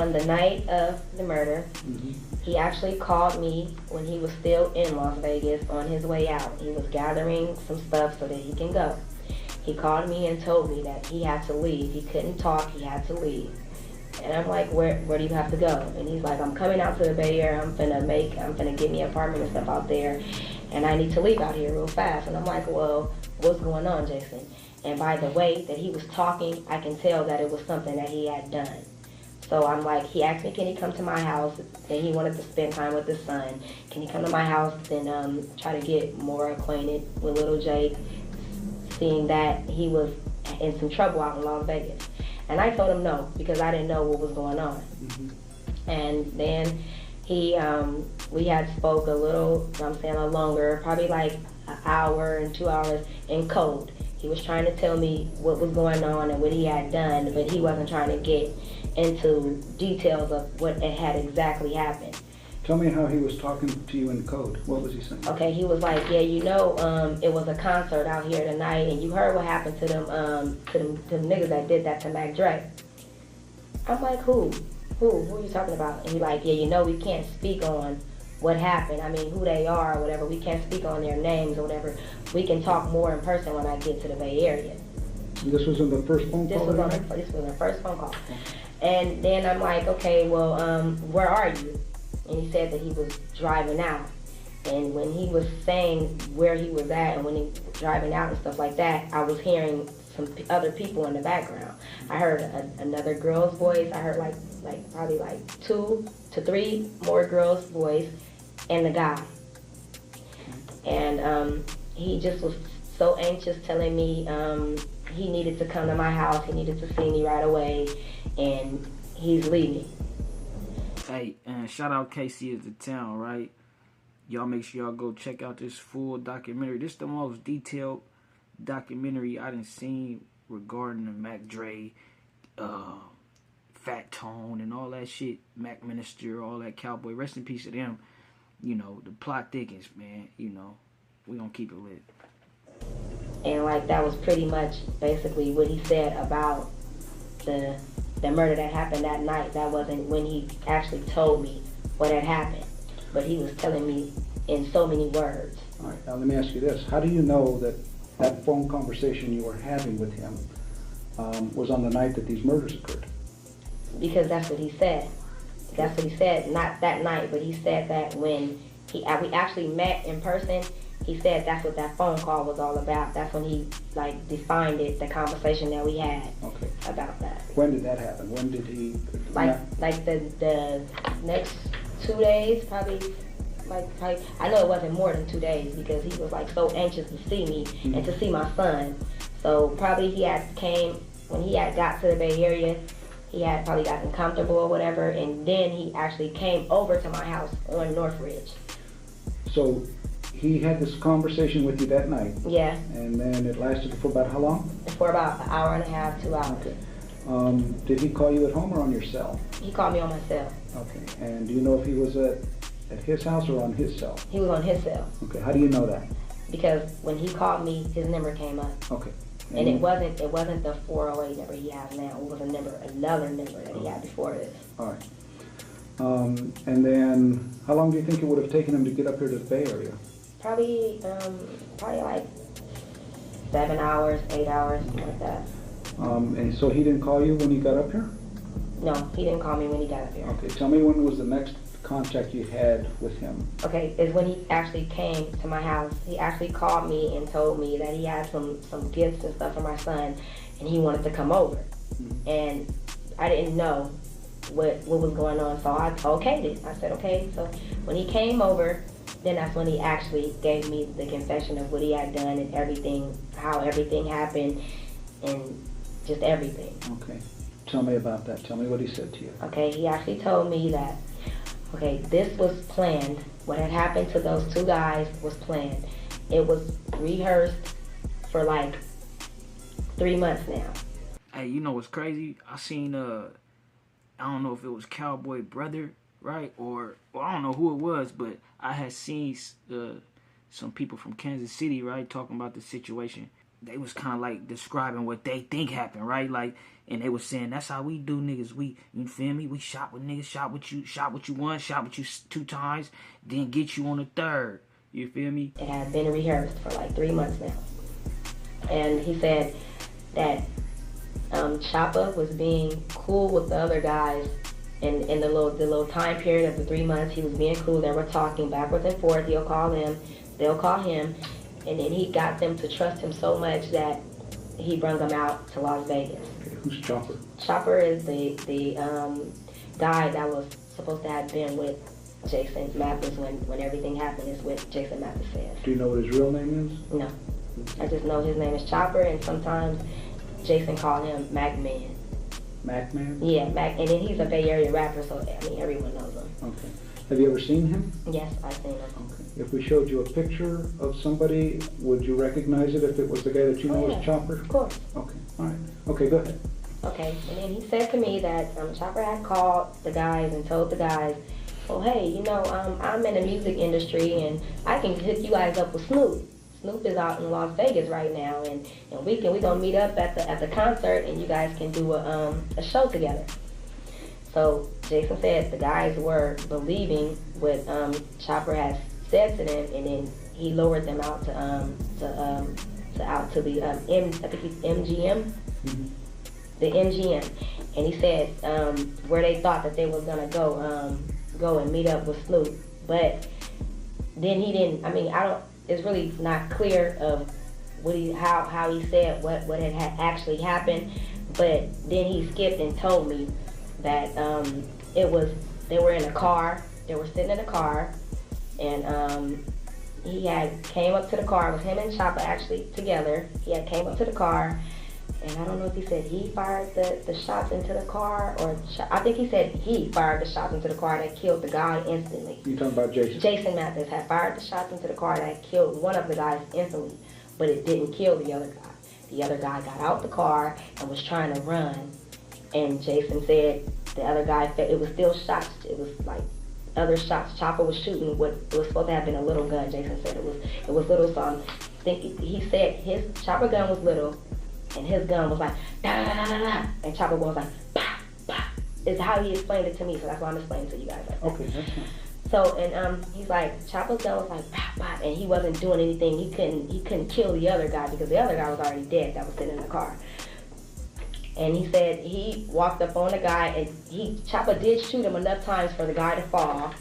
on the night of the murder, he actually called me when he was still in Las Vegas on his way out. He was gathering some stuff so that he can go. He called me and told me that he had to leave. He couldn't talk, he had to leave. And I'm like, where do you have to go? And he's like, I'm coming out to the Bay Area. I'm finna get me an apartment and stuff out there, and I need to leave out here real fast. And I'm like, well, what's going on, Jason? And by the way that he was talking, I can tell that it was something that he had done. So I'm like, he asked me, can he come to my house? Then he wanted to spend time with his son. Can he come to my house and try to get more acquainted with little Jake, seeing that he was in some trouble out in Las Vegas. And I told him no, because I didn't know what was going on. And then we had spoke a little, a longer, probably like an hour and 2 hours in code. He was trying to tell me what was going on and what he had done, but he wasn't trying to get into details of what had exactly happened. Tell me how he was talking to you in code. What was he saying? Okay, he was like, yeah, you know, it was a concert out here tonight, and you heard what happened to them niggas that did that to Mac Dre. I'm like, who are you talking about? And he's like, yeah, you know, we can't speak on what happened. I mean, who they are or whatever. We can't speak on their names or whatever. We can talk more in person when I get to the Bay Area. This was in the first phone call? This was the first phone call. Okay. And then I'm like, okay, well, where are you? And he said that he was driving out. And when he was saying where he was at and when he was driving out and stuff like that, I was hearing some other people in the background. I heard another girl's voice. I heard probably 2 to 3 more girls' voice and the guy. And he just was so anxious, telling me he needed to come to my house. He needed to see me right away, and he's leaving. Hey, shout out KC is the town, right? Y'all make sure y'all go check out this full documentary. This is the most detailed documentary I done seen regarding the Mac Dre, Fat Tone, and all that shit. Mac Minister, all that cowboy. Rest in peace to them. You know, the plot thickens, man. You know, we gonna keep it lit. And that was pretty much basically what he said about the murder that happened that night. That wasn't when he actually told me what had happened, but he was telling me in so many words. All right, now let me ask you this. How do you know that that phone conversation you were having with him was on the night that these murders occurred? Because that's what he said. That's what he said, not that night, but he said that when we actually met in person, he said that's what that phone call was all about. That's when he defined it, the conversation that we had about that. When did that happen? When did he? The next 2 days, probably. I know it wasn't more than 2 days because he was so anxious to see me and to see my son. So probably he had came when he had got to the Bay Area. He had probably gotten comfortable or whatever, and then he actually came over to my house on Northridge. So he had this conversation with you that night? Yeah. And then it lasted for about how long? For about an hour and a half, 2 hours. Okay. Did he call you at home or on your cell? He called me on my cell. Okay. And do you know if he was at his house or on his cell? He was on his cell. Okay. How do you know that? Because when he called me, his number came up. Okay. And it wasn't the 408 number he has now. It was another number that he had before this. All right. And then how long do you think it would have taken him to get up here to the Bay Area? Probably 7 hours, 8 hours, something like that. And so he didn't call you when he got up here? No, he didn't call me when he got up here. Okay, tell me when was the next contact you had with him? Okay, is when he actually came to my house. He actually called me and told me that he had some gifts and stuff for my son, and he wanted to come over. And I didn't know what was going on, so I okayed it. I said, okay. So when he came over, then that's when he actually gave me the confession of what he had done and everything, how everything happened, and just everything. Okay. Tell me about that. Tell me what he said to you. Okay, he actually told me that, okay, this was planned. What had happened to those 2 guys was planned. It was rehearsed for 3 months now. Hey, you know what's crazy? I seen, I don't know if it was Cowboy Brother, right? Or I don't know who it was, but I had seen some people from Kansas City, right, talking about the situation. they was kind of like describing what they think happened, right? Like, and they was saying that's how we do niggas. You feel me? We shot with niggas, shot with you once, shot with you 2 times, then get you on the 3rd. You feel me? It had been rehearsed for like 3 months now. And he said that Choppa was being cool with the other guys in the little time period of the 3 months. He was being cool. They were talking backwards and forth. He'll call them, they'll call him, and then he got them to trust him so much that he brought them out to Las Vegas. Who's Chopper? Chopper is the guy that was supposed to have been with Jason Mathis when everything happened. Is what Jason Mathis said. Do you know what his real name is? No, I just know his name is Chopper, and sometimes Jason called him Mac Man. Mac Man? Yeah, Mac, and then he's a Bay Area rapper, so I mean everyone knows him. Okay. Have you ever seen him? Yes, I've seen him. Okay. If we showed you a picture of somebody, would you recognize it if it was the guy that you know as Chopper? Of course. Okay. All right. Okay, go ahead. Okay, and then he said to me that Chopper had called the guys and told the guys, "Oh, hey, you know, I'm in the music industry and I can hook you guys up with Snoop. Snoop is out in Las Vegas right now, and we gonna meet up at the concert, and you guys can do a show together." So Jason said the guys were believing what Chopper had said to them, and then he lowered them out to out to the I think it's MGM, the MGM, and he said where they thought that they was gonna go and meet up with Snoop, but then he didn't. I mean, I don't. It's really not clear of what how he said what had actually happened, but then he skipped and told me that they were in a car. They were sitting in a car, and he had came up to the car. It was him and Choppa actually together. He had came up to the car, and I don't know if he said he fired the shots into the car, or I think he said he fired the shots into the car that killed the guy instantly. You talking about Jason? Jason Mathis had fired the shots into the car that killed one of the guys instantly, but it didn't kill the other guy. The other guy got out the car and was trying to run, and Jason said the other guy, it was still shots. It was like other shots. Chopper was shooting what it was supposed to have been a little gun. Jason said it was little, so I'm thinking, he said his Chopper gun was little, and his gun was like da da da da da, and Chopper gun was like bah bah. Is how he explained it to me, so that's why I'm explaining to you guys like that. Okay, that's fine. So and he's like Chopper's gun was like bah bah, and he wasn't doing anything. He couldn't kill the other guy because the other guy was already dead that was sitting in the car. And he said he walked up on the guy, and Chopper did shoot him enough times for the guy to fall,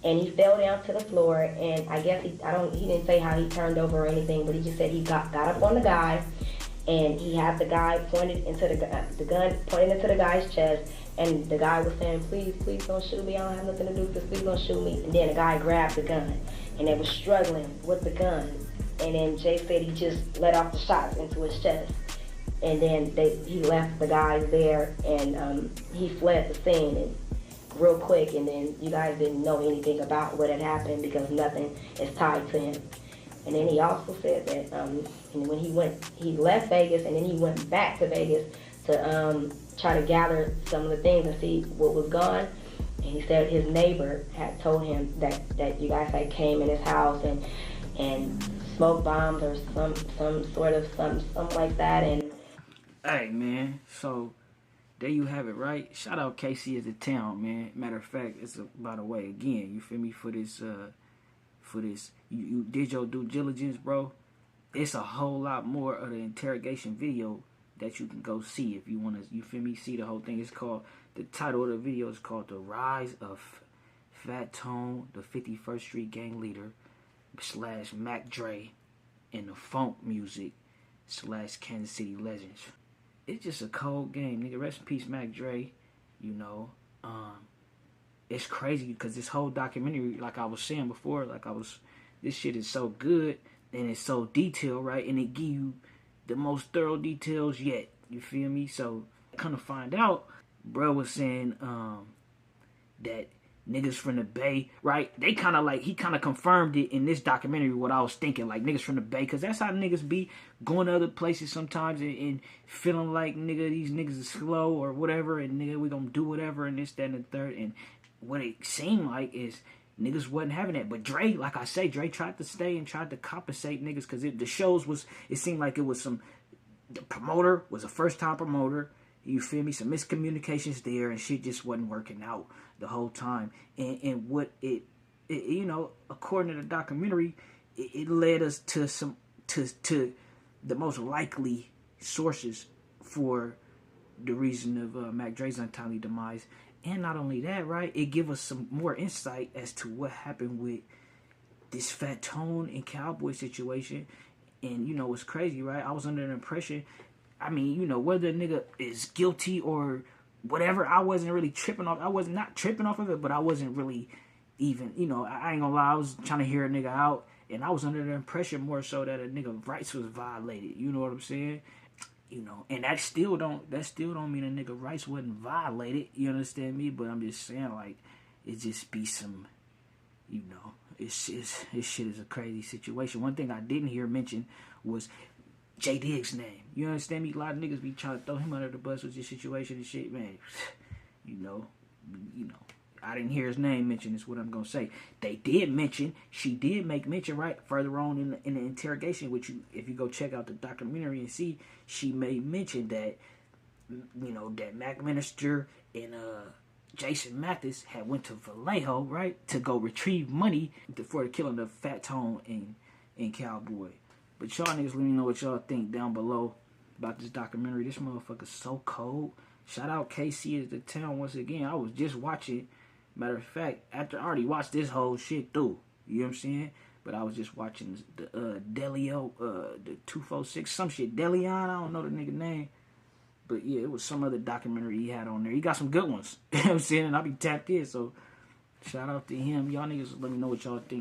and he fell down to the floor. And I guess he didn't say how he turned over or anything, but he just said he got up on the guy, and he had the guy pointed into the gun pointed into the guy's chest, and the guy was saying, please don't shoot me, I don't have nothing to do with this, please don't shoot me. And then the guy grabbed the gun, and they were struggling with the gun, and then Jay said he just let off the shots into his chest. And then he left the guys there, and he fled the scene and real quick. And then you guys didn't know anything about what had happened because nothing is tied to him. And then he also said that when he left Vegas, and then he went back to Vegas to try to gather some of the things and see what was gone. And he said his neighbor had told him that you guys had came in his house and smoke bombs or some sort of something like that. And hey, man, so there you have it, right? Shout out KC as a town, man. Matter of fact, by the way, again, you feel me, for this, you did your due diligence, bro. It's a whole lot more of the interrogation video that you can go see if you want to, you feel me, see the whole thing. The title of the video is called The Rise of Fat Tone, the 51st Street Gang Leader, / Mac Dre, and the Funk Music / Kansas City Legends. It's just a cold game, nigga. Rest in peace, Mac Dre. You know, it's crazy because this whole documentary, like I was saying before, this shit is so good and it's so detailed, right? And it give you the most thorough details yet. You feel me? So, kind of find out, bro was saying that niggas from the Bay, right? He kind of confirmed it in this documentary, what I was thinking, like niggas from the Bay, because that's how niggas be going to other places sometimes and feeling like, nigga, these niggas are slow or whatever, and nigga, we gonna do whatever, and this, that, and the third. And what it seemed like is niggas wasn't having that. But Dre, like I say, Dre tried to stay and tried to compensate niggas because the shows was, it seemed like it was the promoter was a first-time promoter. You feel me? Some miscommunications there, and shit just wasn't working out the whole time. And what it you know, according to the documentary, it led us to to the most likely sources for the reason of Mac Dre's untimely demise. And not only that, right? It give us some more insight as to what happened with this Fat Tone and Cowboy situation. And you know what's crazy, right? I was under the impression, I mean, you know, whether a nigga is guilty or whatever, I wasn't really tripping off. I was not tripping off of it, but I wasn't really even, you know, I ain't gonna lie, I was trying to hear a nigga out, and I was under the impression more so that a nigga rights was violated. You know what I'm saying? You know, and that still don't mean a nigga rights wasn't violated. You understand me? But I'm just saying, like, it just be some, you know, this shit is a crazy situation. One thing I didn't hear mentioned was J Diggs' name. You understand me? A lot of niggas be trying to throw him under the bus with this situation and shit, man. You know, I didn't hear his name mentioned, is what I'm gonna say. They did mention, she did make mention, right, further on in the interrogation, which you, if you go check out the documentary and see, she made mention that, you know, that Mac Minister and Jason Mathis had went to Vallejo, right, to go retrieve money for the killing of Fat Tone and Cowboy. But y'all niggas, let me know what y'all think down below about this documentary. This motherfucker's so cold. Shout out KC is the town once again. I was just watching. Matter of fact, after I already watched this whole shit through, you know what I'm saying? But I was just watching the Delio, the 246, some shit, Delion, I don't know the nigga name. But yeah, it was some other documentary he had on there. He got some good ones, you know what I'm saying? And I'll be tapped in, so shout out to him. Y'all niggas, let me know what y'all think.